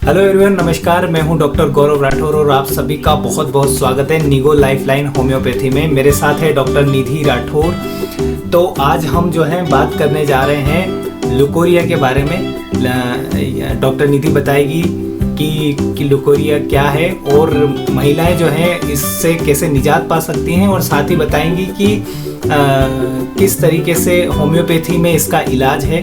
Hello everyone, नमस्कार। मैं हूं डॉक्टर गौरव राठौर और आप सभी का बहुत बहुत स्वागत है निगो लाइफलाइन होम्योपैथी में। मेरे साथ है डॉक्टर निधि राठौर। तो आज हम जो है बात करने जा रहे हैं लुकोरिया के बारे में। डॉक्टर निधि बताएगी कि लुकोरिया क्या है और महिलाएं जो हैं इससे कैसे निजात पा सकती हैं, और साथ ही बताएंगी कि किस तरीके से होम्योपैथी में इसका इलाज है।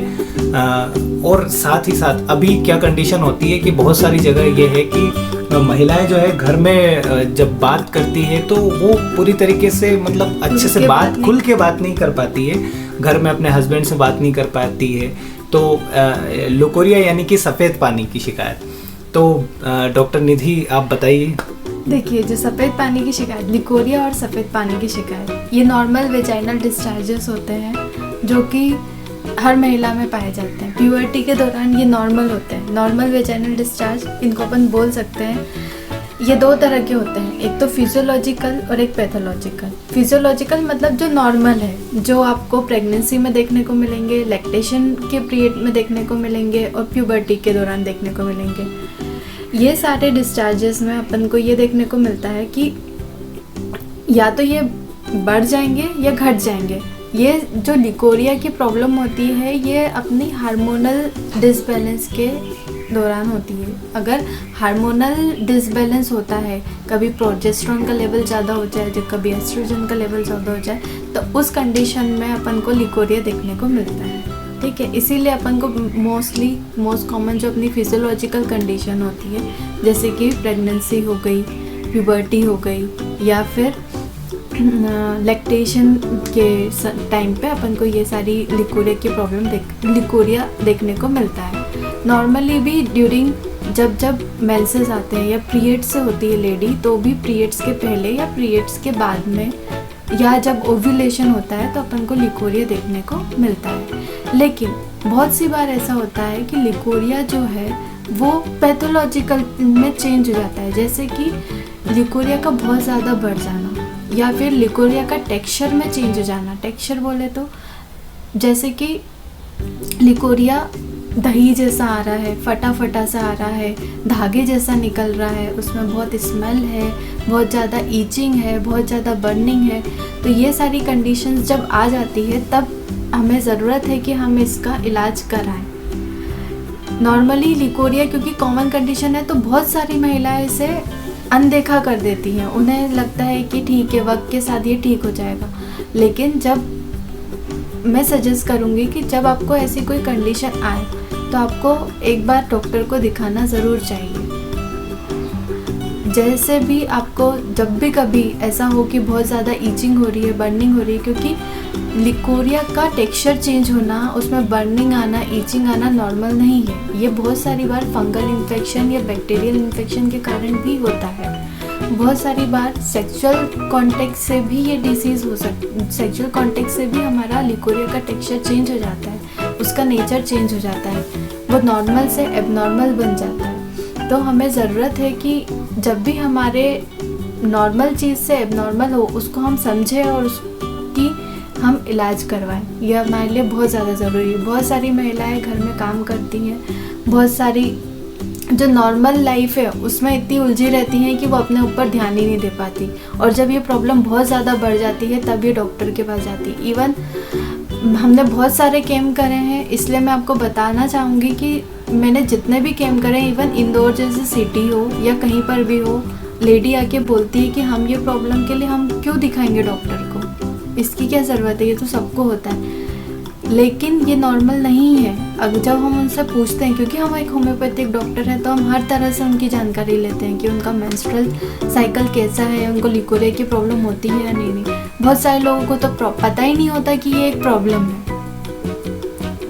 और साथ ही साथ अभी क्या कंडीशन होती है कि बहुत सारी जगह ये है कि महिलाएं जो है घर में जब बात करती है तो वो पूरी तरीके से मतलब अच्छे से बात खुल के बात नहीं कर पाती है, घर में अपने हस्बैंड से बात नहीं कर पाती है। तो लुकोरिया यानी कि सफ़ेद पानी की शिकायत। तो डॉक्टर निधि आप बताइए। देखिए, जो सफ़ेद पानी की शिकायत, लिकोरिया और सफ़ेद पानी की शिकायत, ये नॉर्मल वेजाइनल डिस्चार्जेस होते हैं जो कि हर महिला में पाए जाते हैं। प्यूबर्टी के दौरान ये नॉर्मल होते हैं। नॉर्मल वेजाइनल डिस्चार्ज, इनको अपन बोल सकते हैं। ये दो तरह के होते हैं, एक तो फिजियोलॉजिकल और एक पैथोलॉजिकल। फिजियोलॉजिकल मतलब जो नॉर्मल है, जो आपको प्रेगनेंसी में देखने को मिलेंगे, लैक्टेशन के पीरियड में देखने को मिलेंगे और प्यूबर्टी के दौरान देखने को मिलेंगे। ये सारे डिस्चार्जेस में अपन को ये देखने को मिलता है कि या तो ये बढ़ जाएंगे या घट जाएंगे। ये जो लिकोरिया की प्रॉब्लम होती है ये अपनी हार्मोनल डिसबैलेंस के दौरान होती है। अगर हार्मोनल डिसबैलेंस होता है, कभी प्रोजेस्टेरोन का लेवल ज़्यादा हो जाए, जब कभी एस्ट्रोजन का लेवल ज़्यादा हो जाए, तो उस कंडीशन में अपन को लिकोरिया देखने को मिलता है। ठीक है, इसीलिए अपन को मोस्ट कॉमन जो अपनी फिजियोलॉजिकल कंडीशन होती है, जैसे कि प्रेगनेंसी हो गई, प्यूबर्टी हो गई, या फिर लैक्टेशन के टाइम पे अपन को ये सारी लिकोरिया देखने को मिलता है। नॉर्मली भी ड्यूरिंग जब मेंसेस आते हैं या पीरियड्स से होती है लेडी, तो भी पीरियड्स के पहले या पीरियड्स के बाद में या जब ओव्यूलेशन होता है तो अपन को लिकोरिया देखने को मिलता है। लेकिन बहुत सी बार ऐसा होता है कि लिकोरिया जो है वो पैथोलॉजिकल में चेंज हो जाता है, जैसे कि लिकोरिया का बहुत ज़्यादा बढ़ जाना या फिर लिकोरिया का टेक्सचर में चेंज हो जाना। टेक्सचर बोले तो जैसे कि लिकोरिया दही जैसा आ रहा है, फटा फटा सा आ रहा है, धागे जैसा निकल रहा है, उसमें बहुत स्मेल है, बहुत ज़्यादा ईचिंग है, बहुत ज़्यादा बर्निंग है। तो ये सारी कंडीशंस जब आ जाती है तब हमें ज़रूरत है कि हम इसका इलाज कराएं। नॉर्मली लिकोरिया क्योंकि कॉमन कंडीशन है तो बहुत सारी महिलाएं इसे अनदेखा कर देती हैं। उन्हें लगता है कि ठीक है, वक्त के साथ ये ठीक हो जाएगा। लेकिन जब मैं सजेस्ट करूँगी कि जब आपको ऐसी कोई कंडीशन आए तो आपको एक बार डॉक्टर को दिखाना ज़रूर चाहिए। जैसे भी आपको जब भी कभी ऐसा हो कि बहुत ज़्यादा ईचिंग हो रही है, बर्निंग हो रही है, क्योंकि लिकोरिया का टेक्सचर चेंज होना, उसमें बर्निंग आना, ईचिंग आना नॉर्मल नहीं है। ये बहुत सारी बार फंगल इन्फेक्शन या बैक्टीरियल इन्फेक्शन के कारण भी होता है। बहुत सारी बार सेक्सुअल कांटेक्ट से भी ये डिसीज़ हो सेक्सुअल कांटेक्ट से भी हमारा लिकोरिया का टेक्सचर चेंज हो जाता है, उसका नेचर चेंज हो जाता है, वो नॉर्मल से एबनॉर्मल बन जाता है। तो हमें ज़रूरत है कि जब भी हमारे नॉर्मल चीज़ से एबनॉर्मल हो उसको हम समझें और उसकी हम इलाज करवाएं। यह हमारे लिए बहुत ज़्यादा ज़रूरी है। बहुत सारी महिलाएं घर में काम करती हैं, बहुत सारी जो नॉर्मल लाइफ है उसमें इतनी उलझी रहती हैं कि वो अपने ऊपर ध्यान ही नहीं दे पाती, और जब ये प्रॉब्लम बहुत ज़्यादा बढ़ जाती है तब ये डॉक्टर के पास जाती है। इवन हमने बहुत सारे कैम्प करे हैं, इसलिए मैं आपको बताना चाहूँगी कि मैंने जितने भी कैम्प करे हैं, इवन इंदौर जैसे सिटी हो या कहीं पर भी हो, लेडी आके बोलती है कि हम ये प्रॉब्लम के लिए हम क्यों दिखाएंगे डॉक्टर को, इसकी क्या ज़रूरत है, ये तो सबको होता है। लेकिन ये नॉर्मल नहीं है। अगर जब हम उनसे पूछते हैं, क्योंकि हम एक होम्योपैथिक डॉक्टर हैं, तो हम हर तरह से उनकी जानकारी लेते हैं कि उनका मेंस्ट्रुअल साइकिल कैसा है, उनको लिकोरिया की प्रॉब्लम होती है या नहीं। बहुत सारे लोगों को तो पता ही नहीं होता कि ये एक प्रॉब्लम है।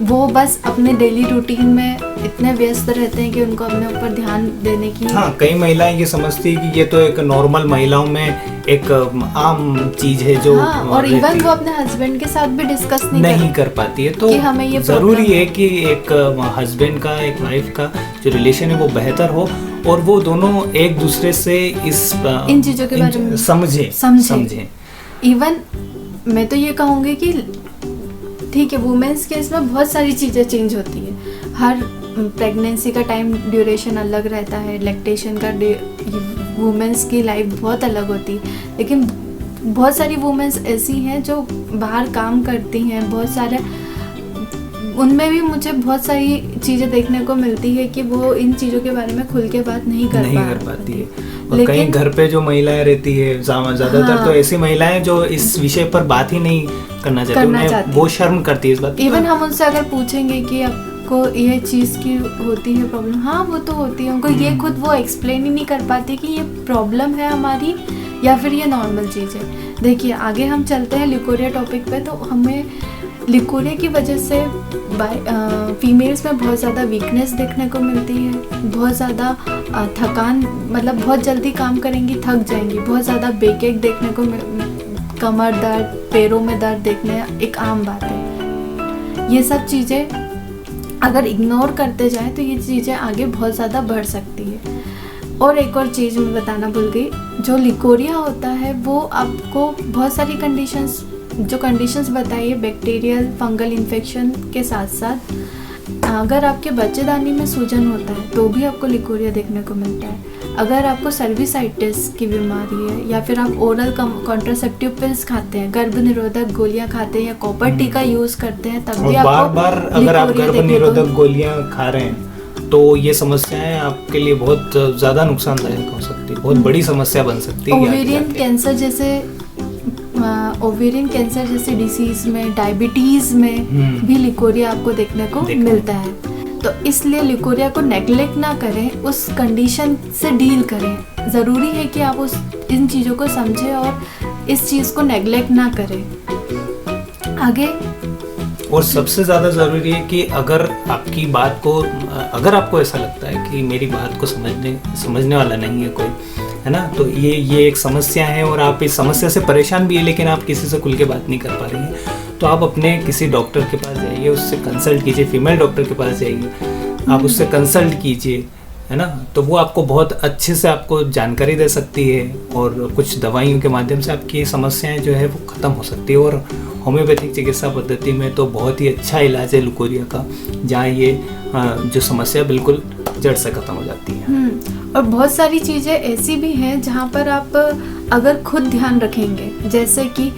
वो बस अपने डेली रूटीन में इतने व्यस्त रहते हैं कि उनको अपने ऊपर ध्यान देने की। हाँ, कई महिलाएं ये समझती है कि ये तो एक नॉर्मल महिलाओं में एक आम चीज है जो हाँ, और इवन वो अपने हस्बैंड के साथ भी डिस्कस नहीं कर पाती है। तो कि हमें ये जरूरी है कि एक हस्बैंड का, एक वाइफ का जो रिलेशन है वो बेहतर हो और वो दोनों एक दूसरे से इन चीजों के बारे में समझे। इवन मैं तो ये कहूँगी कि ठीक है, वुमेन्स केस में बहुत सारी चीज़ें चेंज होती है। हर प्रेगनेंसी का टाइम ड्यूरेशन अलग रहता है, लैक्टेशन का वुमेंस की लाइफ बहुत अलग होती है। लेकिन बहुत सारी वुमेंस ऐसी हैं जो बाहर काम करती हैं, बहुत सारे, उनमें भी मुझे बहुत सारी चीज़ें देखने को मिलती है कि वो इन चीज़ों के बारे में खुल के बात नहीं कर पाती है। और कहीं घर पे जो महिलाएं रहती है ज़्यादातर, हाँ, तो ऐसी महिलाएं जो इस विषय पर बात ही नहीं करना चाहती, वो शर्म करती है इस बात। इवन हम उनसे अगर पूछेंगे कि आपको ये चीज़ की होती है प्रॉब्लम, हाँ वो तो होती है, उनको ये खुद वो एक्सप्लेन ही नहीं कर पाते कि ये प्रॉब्लम है हमारी या फिर ये नॉर्मल चीज़ है। देखिए आगे हम चलते हैं लिकोरिया टॉपिक पे। तो हमें लिकोरिया की वजह से फीमेल्स में बहुत ज़्यादा वीकनेस देखने को मिलती है, बहुत ज़्यादा थकान, मतलब बहुत जल्दी काम करेंगी थक जाएंगी, बहुत ज़्यादा बेकेक देखने को कमर दर्द, पैरों में दर्द देखने एक आम बात है। ये सब चीज़ें अगर इग्नोर करते जाएं तो ये चीज़ें आगे बहुत ज़्यादा बढ़ सकती है। और एक और चीज़ मैं बताना भूल गई, जो लिकोरिया होता है वो आपको बहुत सारी कंडीशंस बताइए, बैक्टीरियल फंगल इन्फेक्शन के साथ साथ अगर आपके बच्चेदानी में सूजन होता है तो भी आपको लिकोरिया देखने को मिलता है। अगर आपको सर्विसाइटिस की बीमारी है या फिर आप ओरल कॉन्ट्रासेप्टिव पिल्स खाते हैं, गर्भ निरोधक गोलियां खाते हैं या कॉपर टी का यूज़ करते हैं, तब भी आपको बार अगर आप गर्भ निरोधक गोलियां खा रहे हैं तो ये समस्याएं आपके लिए बहुत ज़्यादा नुकसानदायक हो सकती है, बहुत बड़ी समस्या बन सकती है। ओवेरियन कैंसर जैसे डिसीज में, डायबिटीज़ में भी लिकोरिया आपको देखने को मिलता है। तो इसलिए लिकोरिया को नेग्लेक्ट ना करें, उस कंडीशन से डील करें। ज़रूरी है कि आप इन चीज़ों को समझें और इस चीज़ को नेग्लेक्ट ना करें। आगे और सबसे ज़्यादा ज़रूरी है कि अगर आपको ऐसा लगता है कि मेरी बात को समझने वाला नहीं है कोई, है ना, तो ये एक समस्या है और आप इस समस्या से परेशान भी है लेकिन आप किसी से खुल के बात नहीं कर पा रही हैं, तो आप अपने किसी डॉक्टर के पास जाइए, उससे कंसल्ट कीजिए, फीमेल डॉक्टर के पास जाइए, आप उससे कंसल्ट कीजिए, है ना। तो वो आपको बहुत अच्छे से आपको जानकारी दे सकती है और कुछ दवाइयों के माध्यम से आपकी समस्याएं जो है वो ख़त्म हो सकती है। और होम्योपैथिक चिकित्सा पद्धति में तो बहुत ही अच्छा इलाज है लिकोरिया का, जहाँ ये जो समस्या बिल्कुल जड़ से ख़त्म हो जाती है। और बहुत सारी चीज़ें ऐसी भी हैं जहाँ पर आप अगर खुद ध्यान रखेंगे, जैसे कि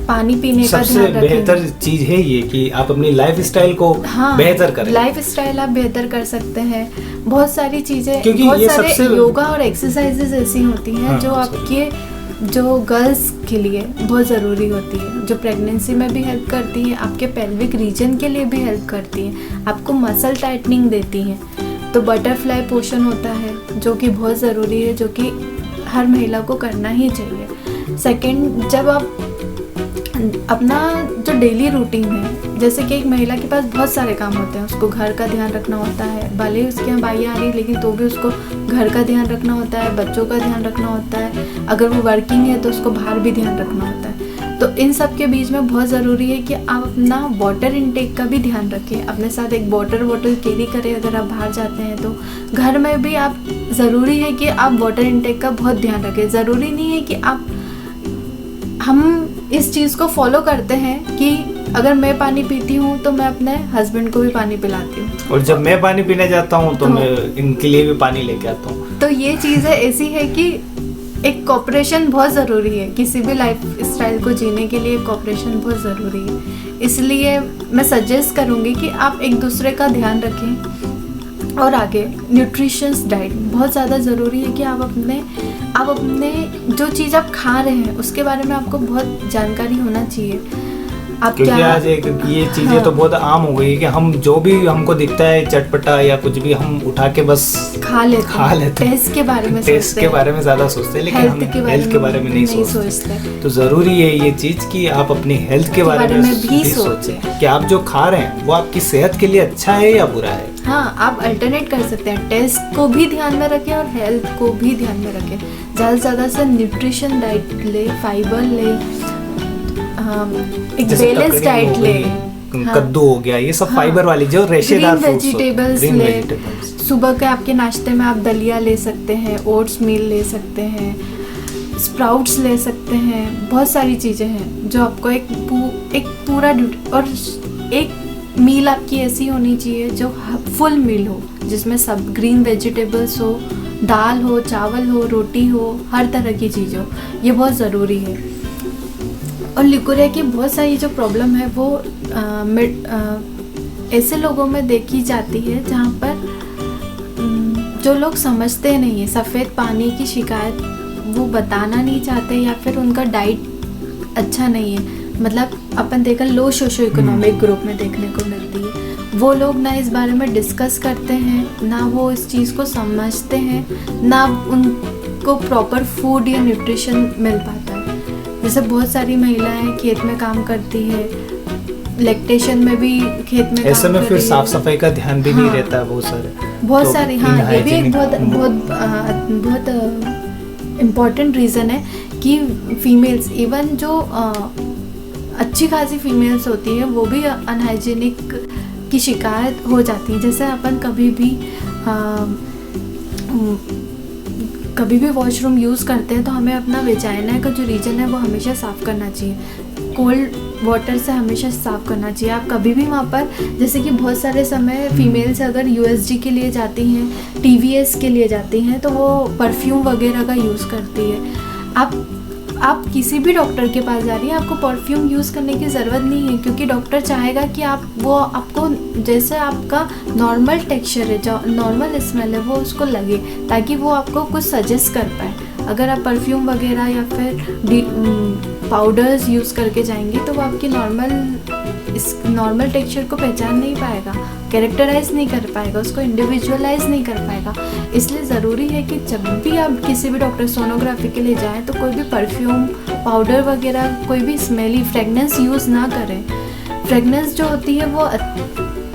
पानी पीने का ध्यान रखेंगे। बेहतर चीज है ये कि आप अपनी लाइफ स्टाइल को बेहतर करें। लाइफ स्टाइल आप बेहतर कर सकते हैं। बहुत सारी चीजें, क्योंकि बहुत ये सारे योगा और एक्सरसाइजेज ऐसी होती हैं जो आपके जो गर्ल्स के लिए बहुत ज़रूरी होती है, जो प्रेगनेंसी में भी हेल्प करती है, आपके पेल्विक रीजन के लिए भी हेल्प करती है, आपको मसल टाइटनिंग देती हैं। तो बटरफ्लाई पोषण होता है जो कि बहुत ज़रूरी है, जो कि हर महिला को करना ही चाहिए। सेकंड, जब आप अपना जो डेली रूटीन है, जैसे कि एक महिला के पास बहुत सारे काम होते हैं, उसको घर का ध्यान रखना होता है, भले ही उसके यहाँ बाई आ रही लेकिन तो भी उसको घर का ध्यान रखना होता है, बच्चों का ध्यान रखना होता है, अगर वो वर्किंग है तो उसको बाहर भी ध्यान रखना होता है। तो इन सब के बीच में बहुत ज़रूरी है कि आप अपना वाटर इनटेक का भी ध्यान रखें, अपने साथ एक वाटर बॉटल कैरी करें अगर आप बाहर जाते हैं तो। घर में भी आप ज़रूरी है कि आप वाटर इनटेक का बहुत ध्यान रखें। ज़रूरी नहीं है कि हम इस चीज़ को फॉलो करते हैं कि अगर मैं पानी पीती हूँ तो मैं अपने हस्बैंड को भी पानी पिलाती हूँ, और जब मैं पानी पीने जाता हूँ तो मैं इनके लिए भी पानी लेके आता हूँ। तो ये चीज़ है ऐसी है कि एक कोऑपरेशन बहुत ज़रूरी है, किसी भी लाइफ स्टाइल को जीने के लिए कोऑपरेशन बहुत ज़रूरी है। इसलिए मैं सजेस्ट करूँगी कि आप एक दूसरे का ध्यान रखें। और आगे न्यूट्रिशंस डाइट बहुत ज़्यादा ज़रूरी है कि आप अपने जो चीज़ आप खा रहे हैं उसके बारे में आपको बहुत जानकारी होना चाहिए। आप क्योंकि आज ये चीज़ें तो बहुत आम हो गई है कि हम जो भी हमको दिखता है चटपटा या कुछ भी हम उठा के बस खा लेते हैं। टेस्ट के बारे में ज़्यादा सोचते हैं, लेकिन हम हेल्थ के बारे में नहीं सोचते। तो ज़रूरी है ये चीज़ कि आप अपनी हेल्थ के बारे में भी सोचें कि आप जो खा रहे हैं वो आपकी सेहत के लिए अच्छा है या बुरा है। हाँ, आप अल्टरनेट कर सकते हैं, टेस्ट को भी ध्यान में रखें और हेल्थ को भी ध्यान में रखें। ज़्यादा से ज़्यादा से न्यूट्रिशन डाइट ले, फाइबर ले, एक बैलेंस डाइट ले, कद्दू हो गया, ये सब फाइबर वाली जो रेशेदार फ्रूट्स, वेजिटेबल्स ले। सुबह के आपके नाश्ते में आप दलिया ले सकते हैं, ओट्स मील ले सकते हैं, स्प्राउट्स ले सकते हैं। बहुत सारी चीज़ें हैं जो आपको एक पूरा और एक मील आपकी ऐसी होनी चाहिए जो फुल मील हो, जिसमें सब ग्रीन वेजिटेबल्स हो, दाल हो, चावल हो, रोटी हो, हर तरह की चीज़ हो। ये बहुत ज़रूरी है। और लिकोरिया की बहुत सारी जो प्रॉब्लम है वो ऐसे लोगों में देखी जाती है जहाँ पर जो लोग समझते नहीं है, सफ़ेद पानी की शिकायत वो बताना नहीं चाहते, या फिर उनका डाइट अच्छा नहीं है। मतलब अपन देखा लो सोशो इकोनॉमिक ग्रुप में देखने को मिलती है। वो लोग ना इस बारे में डिस्कस करते हैं, ना वो इस चीज़ को समझते हैं, ना उनको प्रॉपर फूड या न्यूट्रिशन मिल पाता है। जैसे बहुत सारी महिलाएं खेत में काम करती है, लैक्टेशन में भी खेत में ऐसे काम में कर फिर रही साफ है। सफाई का ध्यान भी नहीं हाँ, रहता है बहुत तो सारी। हाँ, ये भी एक बहुत इम्पोर्टेंट रीज़न है कि फीमेल्स, इवन जो अच्छी खासी फीमेल्स होती है वो भी अनहाइजीनिक की शिकायत हो जाती है। जैसे अपन कभी भी वॉशरूम यूज़ करते हैं तो हमें अपना वेजाइना का जो रीजन है वो हमेशा साफ़ करना चाहिए, कोल्ड वाटर से हमेशा साफ़ करना चाहिए। आप कभी भी वहाँ पर, जैसे कि बहुत सारे समय फीमेल्स अगर USG के लिए जाती हैं, TVS के लिए जाती हैं, तो वो परफ्यूम वगैरह का यूज़ करती है। आप किसी भी डॉक्टर के पास जा रही हैं, आपको परफ्यूम यूज़ करने की ज़रूरत नहीं है, क्योंकि डॉक्टर चाहेगा कि आपको जैसे आपका नॉर्मल टेक्सचर है, जो नॉर्मल स्मेल है वो उसको लगे, ताकि वो आपको कुछ सजेस्ट कर पाए। अगर आप परफ्यूम वगैरह या फिर पाउडर्स यूज़ करके जाएंगे तो वो आपकी नॉर्मल टेक्सचर को पहचान नहीं पाएगा, कैरेक्टराइज नहीं कर पाएगा, उसको इंडिविजुअलाइज नहीं कर पाएगा। इसलिए ज़रूरी है कि जब भी आप किसी भी डॉक्टर सोनोग्राफी के लिए जाएं तो कोई भी परफ्यूम, पाउडर वगैरह, कोई भी स्मेली फ्रेगनेंस यूज़ ना करें। फ्रेगनेंस जो होती है वो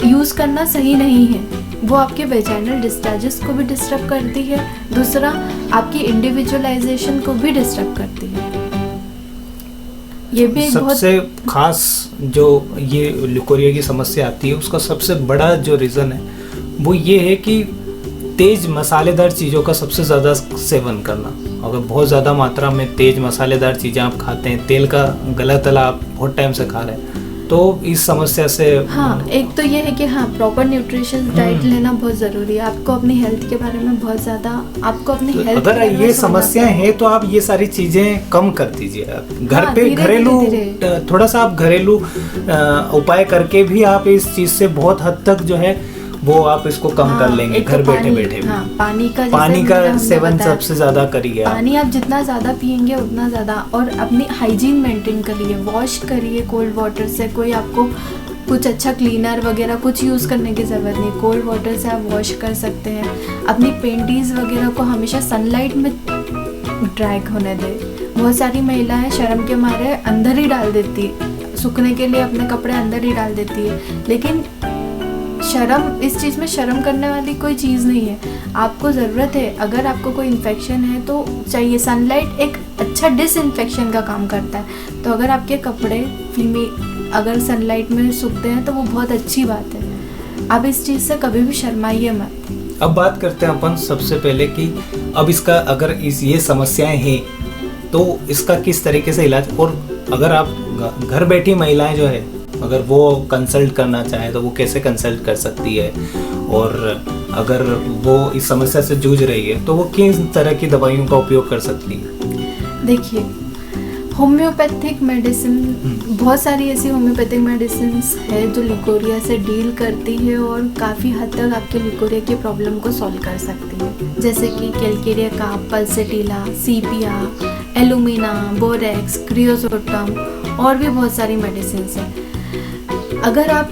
यूज़ करना सही नहीं है, वो आपके वेजाइनल डिस्चार्जेस को भी डिस्टर्ब करती है, दूसरा आपकी इंडिविजुअलाइजेशन को भी डिस्टर्ब करती है। ये भी एक सबसे खास जो ये लिकोरिया की समस्या आती है उसका सबसे बड़ा जो रीज़न है वो ये है कि तेज मसालेदार चीज़ों का सबसे ज़्यादा सेवन करना। अगर बहुत ज़्यादा मात्रा में तेज मसालेदार चीज़ें आप खाते हैं, तेल का गला तला आप बहुत टाइम से खा रहे हैं, तो इस समस्या से हाँ, एक तो ये है कि हाँ, प्रॉपर न्यूट्रिशन डाइट लेना बहुत ज़रूरी है। आपको अपनी हेल्थ के बारे में बहुत ज़्यादा, आपको अपनी हेल्थ, अगर ये समस्याएं हैं तो आप ये सारी चीज़ें कम कर दीजिए। आप घर पे घरेलू थोड़ा सा आप घरेलू उपाय करके भी आप इस चीज़ से बहुत हद तक जो है वो आप इसको कम कर लेंगे घर बैठे बैठे। हाँ, पानी का सेवन सबसे ज़्यादा करिए। पानी आप जितना ज़्यादा पियेंगे उतना ज़्यादा, और अपनी हाइजीन मेंटेन करिए, वॉश करिए कोल्ड वाटर से। कोई आपको कुछ अच्छा क्लीनर वगैरह कुछ यूज़ करने की ज़रूरत नहीं, कोल्ड वाटर से आप वॉश कर सकते हैं। अपनी पेंटीज वगैरह को हमेशा सनलाइट में ड्राई होने दें। बहुत सारी महिलाएं शर्म के मारे अंदर ही डाल देती, सूखने के लिए अपने कपड़े अंदर ही डाल देती है, लेकिन इस चीज़ में शर्म करने वाली कोई चीज़ नहीं है। आपको ज़रूरत है, अगर आपको कोई इन्फेक्शन है तो चाहिए, सनलाइट एक अच्छा डिसइंफेक्शन का काम करता है। तो अगर आपके कपड़े अगर सनलाइट में सूखते हैं तो वो बहुत अच्छी बात है। आप इस चीज़ से कभी भी शर्माइए मत। अब बात करते हैं अपन सबसे पहले कि अब इसका अगर ये समस्याएं हैं तो इसका किस तरीके से इलाज, और अगर आप घर बैठी महिलाएं जो है अगर वो कंसल्ट करना चाहे तो वो कैसे कंसल्ट कर सकती है, और अगर वो इस समस्या से जूझ रही है तो वो किस तरह की दवाइयों का उपयोग कर सकती है। देखिए, होम्योपैथिक मेडिसिन, बहुत सारी ऐसी होम्योपैथिक मेडिसिन है जो लिकोरिया से डील करती है और काफ़ी हद तक आपके लिकोरिया की प्रॉब्लम को सॉल्व कर सकती है। जैसे कि कैलकेरिया का पल्सेटिला, सीपिया, एलुमिना, बोरेक्स, क्रियोसोटम और भी बहुत सारी मेडिसिन है। अगर आप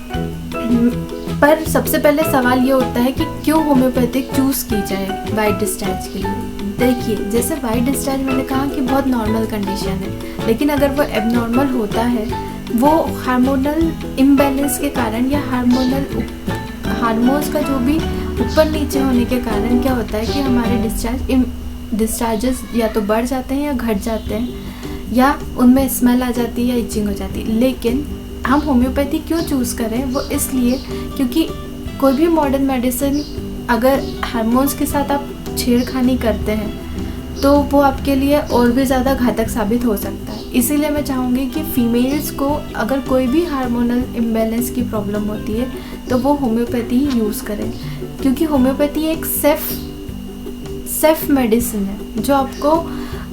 पर सबसे पहले सवाल ये उठता है कि क्यों होम्योपैथिक चूज़ की जाए वाइट डिस्चार्ज के लिए। देखिए, जैसे वाइट डिस्चार्ज मैंने कहा कि बहुत नॉर्मल कंडीशन है, लेकिन अगर वो एबनॉर्मल होता है, वो हार्मोनल इम्बैलेंस के कारण या हार्मोन्स का जो भी ऊपर नीचे होने के कारण क्या होता है कि हमारे डिस्चार्जेस या तो बढ़ जाते हैं या घट जाते हैं, या उनमें स्मेल आ जाती है या इचिंग हो जाती है। लेकिन हम होम्योपैथी क्यों चूज़ करें, वो इसलिए क्योंकि कोई भी मॉडर्न मेडिसिन अगर हार्मोन्स के साथ आप छेड़खानी करते हैं तो वो आपके लिए और भी ज़्यादा घातक साबित हो सकता है। इसीलिए मैं चाहूँगी कि फीमेल्स को अगर कोई भी हार्मोनल इम्बैलेंस की प्रॉब्लम होती है तो वो होम्योपैथी ही यूज़ करें, क्योंकि होम्योपैथी एक सेफ मेडिसिन है जो आपको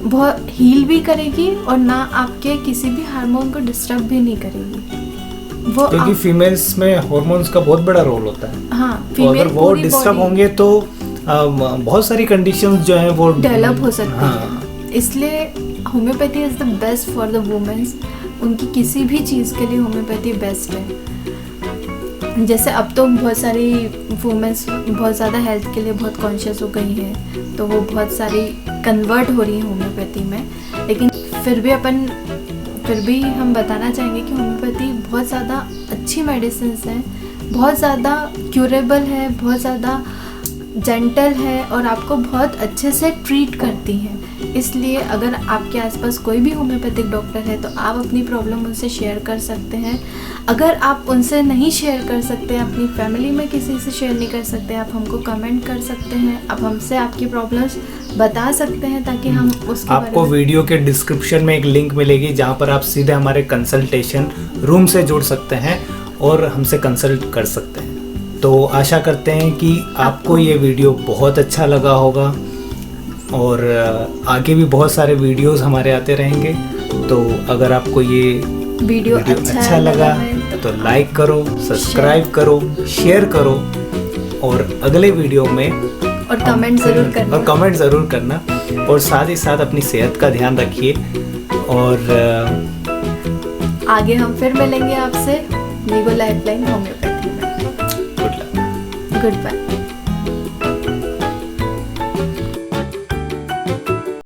बहुत हील भी करेगी और ना आपके किसी भी हार्मोन को डिस्टर्ब भी नहीं करेगी। वो क्योंकि फीमेल्स में हार्मोन्स का बहुत बड़ा रोल होता है। हाँ, तो अगर वो डिस्टर्ब होंगे तो बहुत सारी कंडीशंस जो हैं वो डेवलप हो सकती हैं। इसलिए homeopathy is the best for the womens. उनकी किसी भी चीज़ के लिए होम्योपैथी बेस्ट है। जैसे अब तो बहुत सारी वुमेन्स बहुत ज़्यादा हेल्थ के लिए बहुत कॉन्शियस हो गई हैं, तो वो बहुत सारी कन्वर्ट हो रही हैं होम्योपैथी में। लेकिन फिर भी हम बताना चाहेंगे कि होम्योपैथी बहुत ज़्यादा अच्छी मेडिसिन है, बहुत ज़्यादा क्यूरेबल है, बहुत ज़्यादा जेंटल है और आपको बहुत अच्छे से ट्रीट करती हैं। इसलिए अगर आपके आसपास कोई भी होम्योपैथिक डॉक्टर है तो आप अपनी प्रॉब्लम उनसे शेयर कर सकते हैं। अगर आप उनसे नहीं शेयर कर सकते, अपनी फैमिली में किसी से शेयर नहीं कर सकते, आप हमको कमेंट कर सकते हैं, आप हमसे आपकी प्रॉब्लम्स बता सकते हैं ताकि हम उसके आपको वीडियो के डिस्क्रिप्शन में एक लिंक मिलेगी जहाँ पर आप सीधे हमारे कंसल्टेशन रूम से जुड़ सकते हैं और हमसे कंसल्ट कर सकते हैं। तो आशा करते हैं कि आपको ये वीडियो बहुत अच्छा लगा होगा और आगे भी बहुत सारे वीडियोस हमारे आते रहेंगे। तो अगर आपको ये वीडियो अच्छा लगा तो लाइक करो, सब्सक्राइब करो, शेयर करो और अगले वीडियो में और कमेंट ज़रूर करना और साथ ही साथ अपनी सेहत का ध्यान रखिए। और आगे हम फिर मिलेंगे आपसे नीगो लाइफलाइन होम्योपैथी में। Good luck. Good bye.